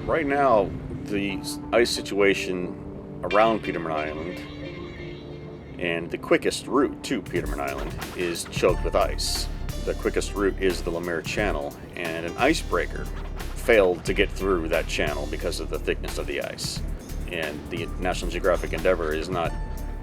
Right now, the ice situation around Petermann Island and the quickest route to Petermann Island is choked with ice. The quickest route is the Lemaire Channel, and an icebreaker failed to get through that channel because of the thickness of the ice. And the National Geographic Endeavour is not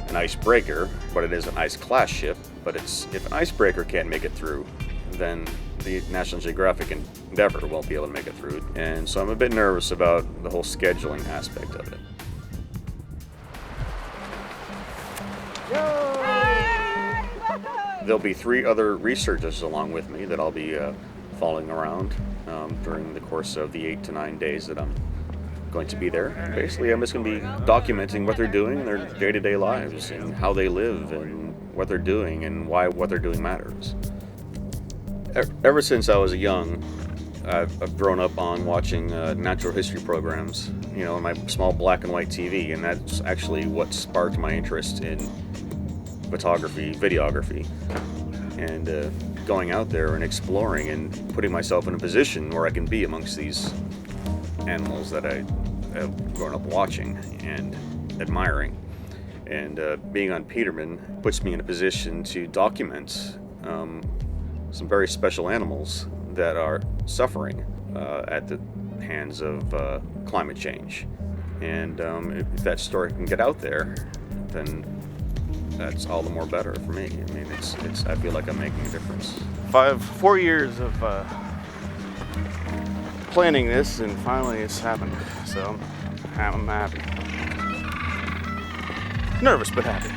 an icebreaker, but it is an ice class ship. But if an icebreaker can't make it through, then the National Geographic Endeavour won't be able to make it through. And so I'm a bit nervous about the whole scheduling aspect of it. There'll be 3 other researchers along with me that I'll be following around during the course of the 8 to 9 days that I'm going to be there. Basically, I'm just going to be documenting what they're doing in their day-to-day lives and how they live and what they're doing and why what they're doing matters. Ever since I was young, I've grown up on watching natural history programs, on my small black and white TV, and that's actually what sparked my interest in photography, videography, and going out there and exploring and putting myself in a position where I can be amongst these animals that I have grown up watching and admiring. And being on Petermann puts me in a position to document some very special animals that are suffering at the hands of climate change. And if that story can get out there, then that's all the more better for me. I mean, I feel like I'm making a difference. 4 years of planning this, and finally it's happened. So I'm happy. Nervous, but happy.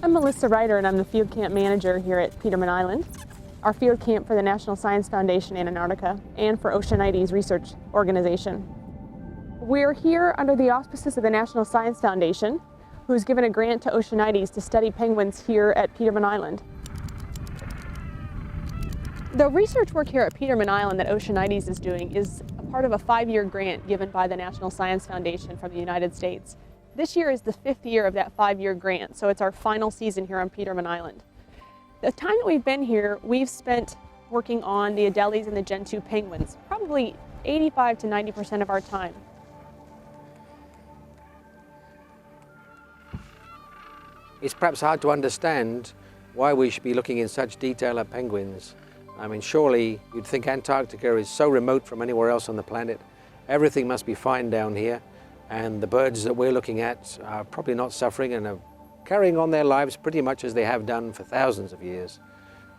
I'm Melissa Ryder, and I'm the field camp manager here at Petermann Island, our field camp for the National Science Foundation in Antarctica and for Oceanites Research Organization. We're here under the auspices of the National Science Foundation, who's given a grant to Oceanites to study penguins here at Petermann Island. The research work here at Petermann Island that Oceanites is doing is a part of a 5-year grant given by the National Science Foundation from the United States. This year is the 5th year of that 5-year grant, so it's our final season here on Petermann Island. The time that we've been here, we've spent working on the Adelies and the Gentoo penguins, probably 85 to 90% of our time. It's perhaps hard to understand why we should be looking in such detail at penguins. I mean, surely you'd think Antarctica is so remote from anywhere else on the planet. Everything must be fine down here. And the birds that we're looking at are probably not suffering and are carrying on their lives pretty much as they have done for thousands of years.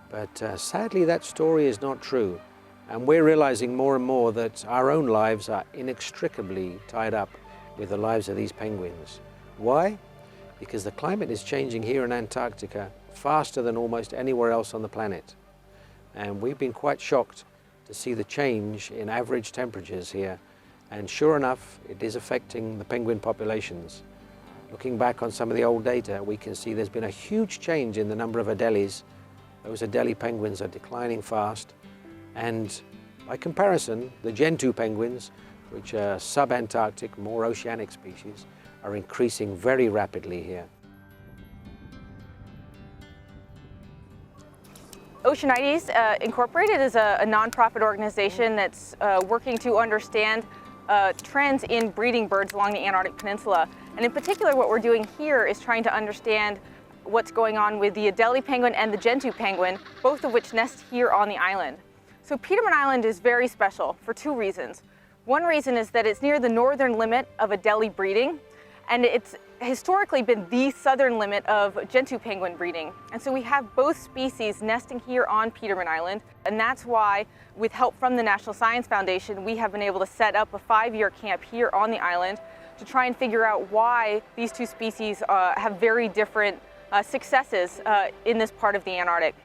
But sadly, that story is not true. And we're realizing more and more that our own lives are inextricably tied up with the lives of these penguins. Why? Because the climate is changing here in Antarctica faster than almost anywhere else on the planet. And we've been quite shocked to see the change in average temperatures here. And sure enough, it is affecting the penguin populations. Looking back on some of the old data, we can see there's been a huge change in the number of Adelies. Those Adelie penguins are declining fast. And by comparison, the Gentoo penguins, which are sub-Antarctic, more oceanic species, are increasing very rapidly here. Oceanites Incorporated is a nonprofit organization that's working to understand trends in breeding birds along the Antarctic Peninsula. And in particular, what we're doing here is trying to understand what's going on with the Adelie penguin and the Gentoo penguin, both of which nest here on the island. So Petermann Island is very special for 2 reasons. One reason is that it's near the northern limit of Adelie breeding, and it's historically been the southern limit of Gentoo penguin breeding. And so we have both species nesting here on Petermann Island, and that's why, with help from the National Science Foundation, we have been able to set up a 5-year camp here on the island to try and figure out why these 2 species have very different successes in this part of the Antarctic.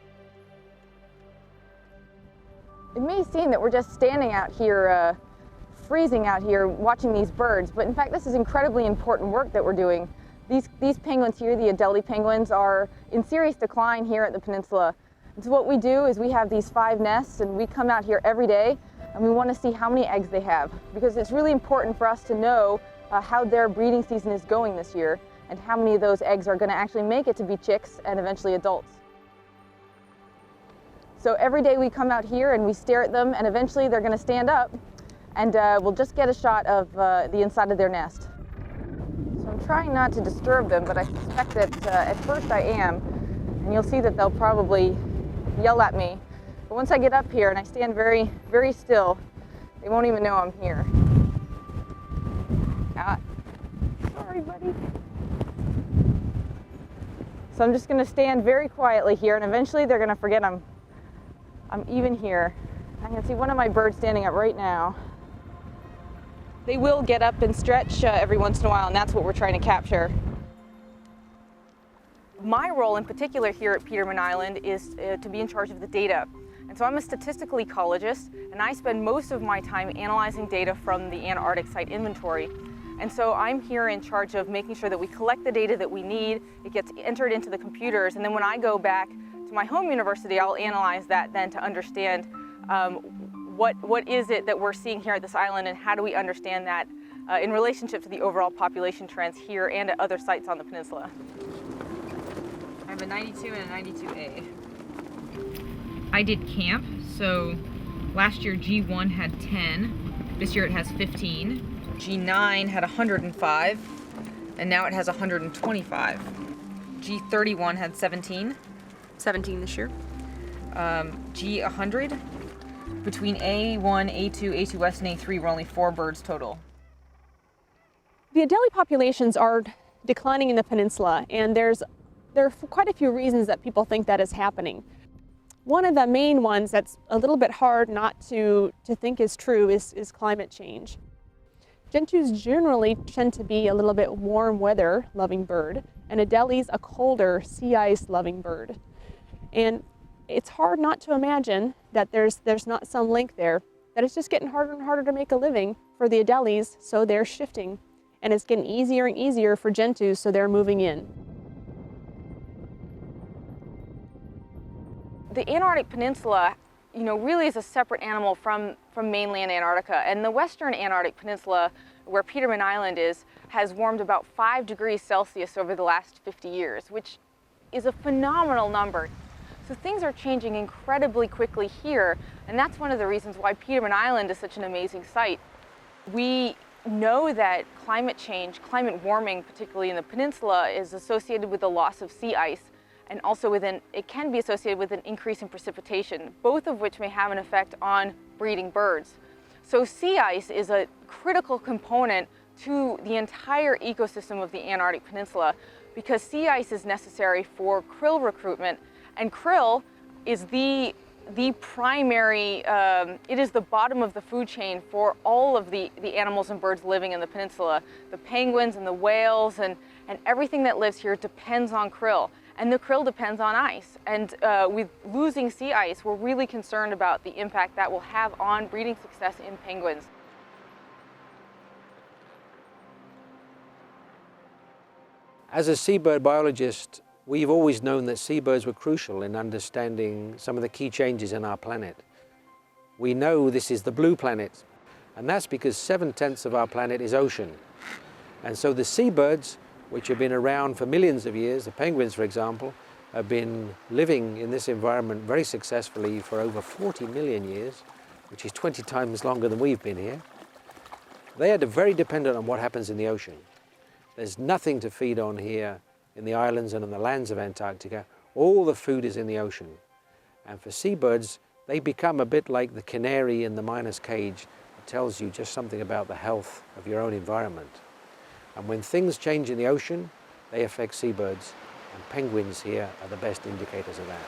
It may seem that we're just standing out here, freezing out here, watching these birds, but in fact this is incredibly important work that we're doing. These penguins here, the Adelie penguins, are in serious decline here at the peninsula. And so what we do is we have these 5 nests, and we come out here every day and we want to see how many eggs they have, because it's really important for us to know how their breeding season is going this year and how many of those eggs are going to actually make it to be chicks and eventually adults. So every day we come out here and we stare at them, and eventually they're going to stand up, and we'll just get a shot of the inside of their nest. So I'm trying not to disturb them, but I suspect that at first I am, and you'll see that they'll probably yell at me. But once I get up here and I stand very, very still, they won't even know I'm here. Sorry, buddy. So I'm just going to stand very quietly here, and eventually they're going to forget I'm even here. I can see one of my birds standing up right now. They will get up and stretch every once in a while, and that's what we're trying to capture. My role in particular here at Petermann Island is to be in charge of the data. And so I'm a statistical ecologist, and I spend most of my time analyzing data from the Antarctic Site Inventory. And so I'm here in charge of making sure that we collect the data that we need, it gets entered into the computers, and then when I go back to my home university, I'll analyze that then to understand what is it that we're seeing here at this island, and how do we understand that in relationship to the overall population trends here and at other sites on the peninsula. I have a 92 and a 92A. I did camp, so last year G1 had 10, this year it has 15. G9 had 105, and now it has 125. G31 had 17. 17 this year. G100, between A1, A2, A2S, and A3 were only 4 birds total. The Adelie populations are declining in the peninsula, and there are quite a few reasons that people think that is happening. One of the main ones that's a little bit hard not to think is true is climate change. Gentoos generally tend to be a little bit warm weather loving bird, and Adelie's a colder sea ice loving bird. And it's hard not to imagine that there's not some link there, that it's just getting harder and harder to make a living for the Adelies, so they're shifting. And it's getting easier and easier for Gentoos, so they're moving in. The Antarctic Peninsula, really is a separate animal from mainland Antarctica. And the western Antarctic Peninsula, where Petermann Island is, has warmed about 5 degrees Celsius over the last 50 years, which is a phenomenal number. So things are changing incredibly quickly here, and that's one of the reasons why Petermann Island is such an amazing site. We know that climate change, climate warming, particularly in the peninsula, is associated with the loss of sea ice, and also it can be associated with an increase in precipitation, both of which may have an effect on breeding birds. So sea ice is a critical component to the entire ecosystem of the Antarctic Peninsula, because sea ice is necessary for krill recruitment, and krill is the primary, it is the bottom of the food chain for all of the animals and birds living in the peninsula. The penguins and the whales and everything that lives here depends on krill. And the krill depends on ice. And with losing sea ice, we're really concerned about the impact that will have on breeding success in penguins. As a seabird biologist, we've always known that seabirds were crucial in understanding some of the key changes in our planet. We know this is the blue planet, and that's because 7/10 of our planet is ocean. And so the seabirds, which have been around for millions of years, the penguins, for example, have been living in this environment very successfully for over 40 million years, which is 20 times longer than we've been here. They are very dependent on what happens in the ocean. There's nothing to feed on here in the islands and on the lands of Antarctica. All the food is in the ocean. And for seabirds, they become a bit like the canary in the miner's cage. It tells you just something about the health of your own environment. And when things change in the ocean, they affect seabirds, and penguins here are the best indicators of that.